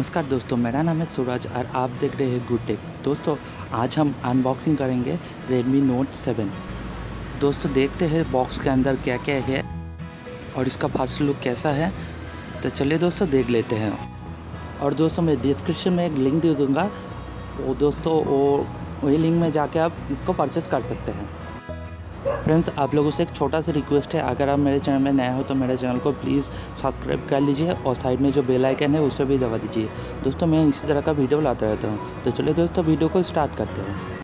नमस्कार दोस्तों, मेरा नाम है सूरज और आप देख रहे हैं गुड टेक। दोस्तों आज हम अनबॉक्सिंग करेंगे Redmi Note 7। दोस्तों देखते हैं बॉक्स के अंदर क्या क्या है और इसका फर्स्ट लुक कैसा है। तो चलिए दोस्तों देख लेते हैं। और दोस्तों मैं डिस्क्रिप्शन में एक लिंक दे दूँगा, वो दोस्तों वही लिंक में जाके आप इसको परचेस कर सकते हैं। फ्रेंड्स, आप लोगों से एक छोटा सा रिक्वेस्ट है, अगर आप मेरे चैनल में नए हो तो मेरे चैनल को प्लीज़ सब्सक्राइब कर लीजिए और साइड में जो बेल आइकन है उसे भी दबा दीजिए। दोस्तों मैं इसी तरह का वीडियो लाता रहता हूँ। तो चलिए दोस्तों वीडियो को स्टार्ट करते हैं।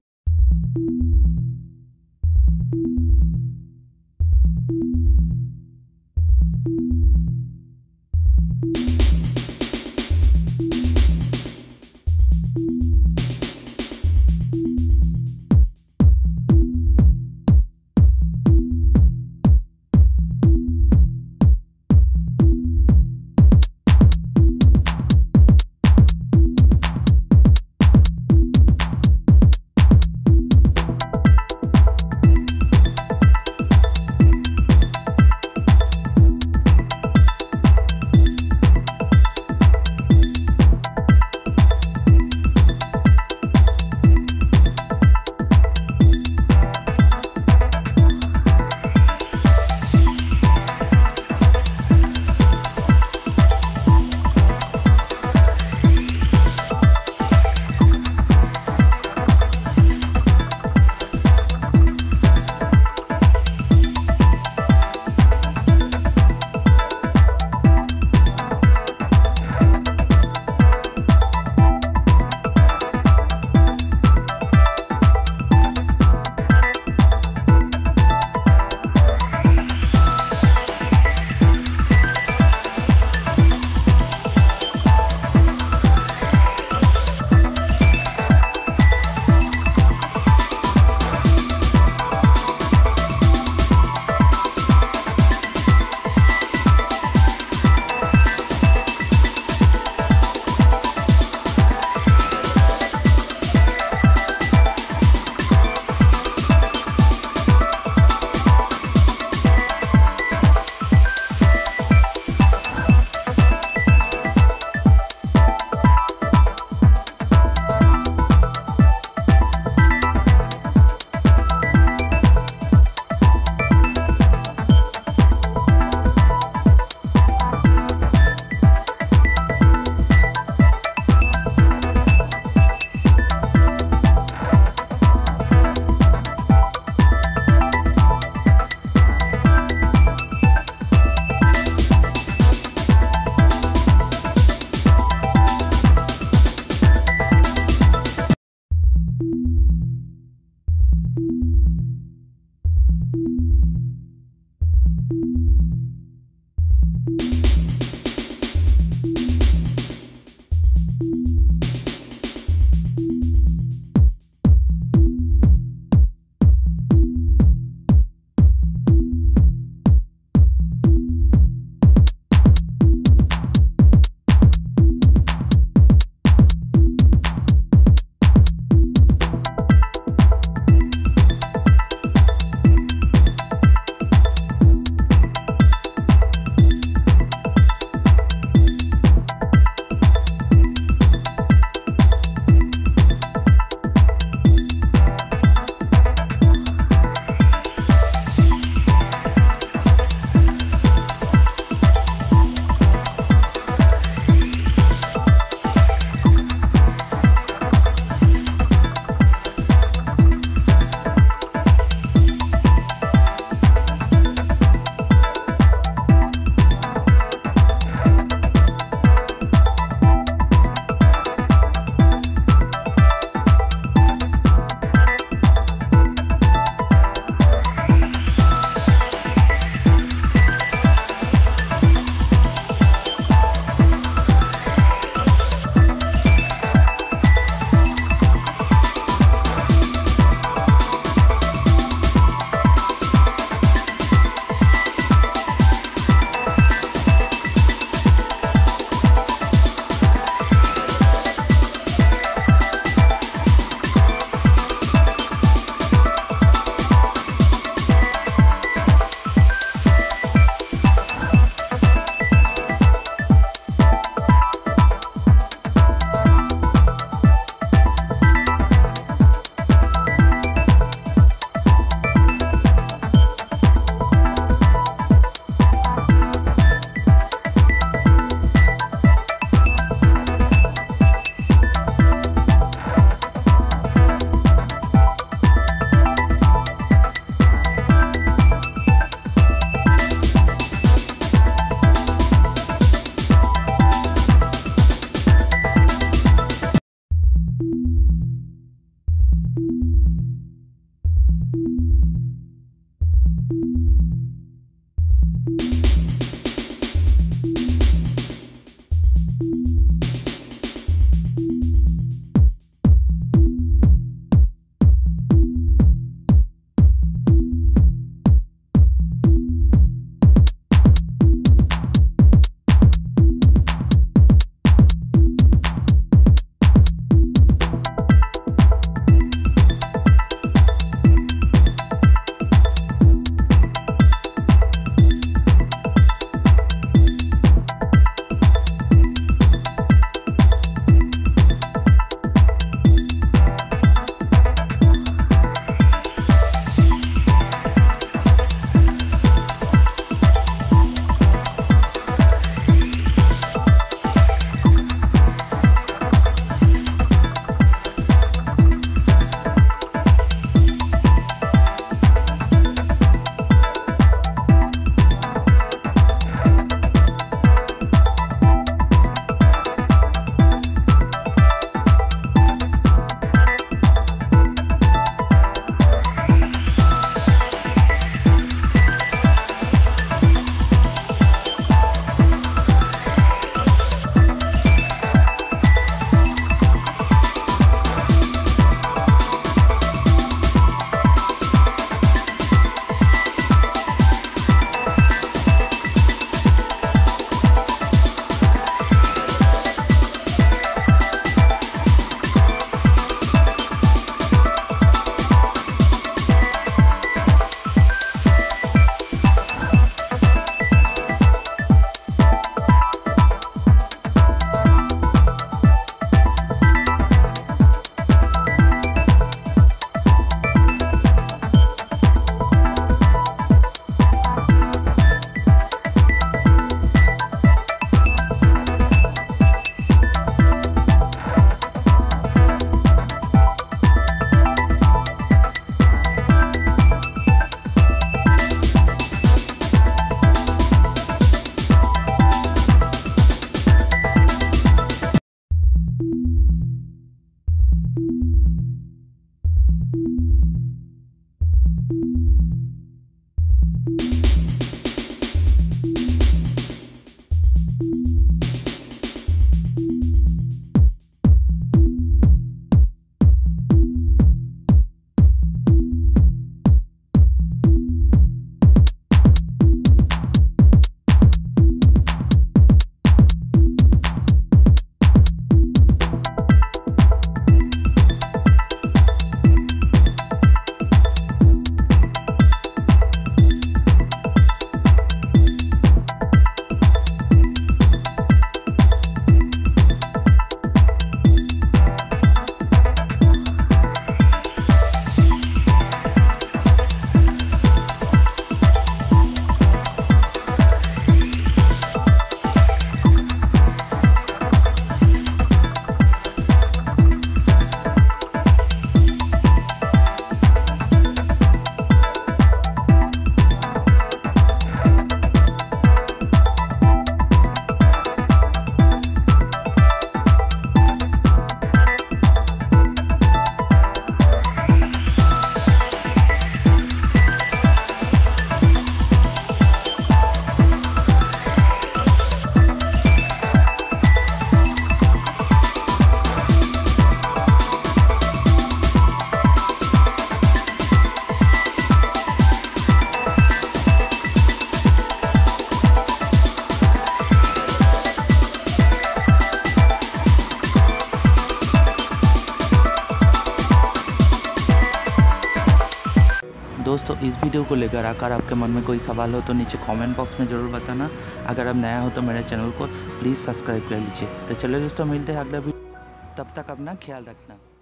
दोस्तों इस वीडियो को लेकर अगर आपके मन में कोई सवाल हो तो नीचे कमेंट बॉक्स में ज़रूर बताना। अगर आप नया हो तो मेरे चैनल को प्लीज़ सब्सक्राइब कर लीजिए। तो चलो दोस्तों मिलते हैं अगला वीडियो, तब तक अपना ख्याल रखना।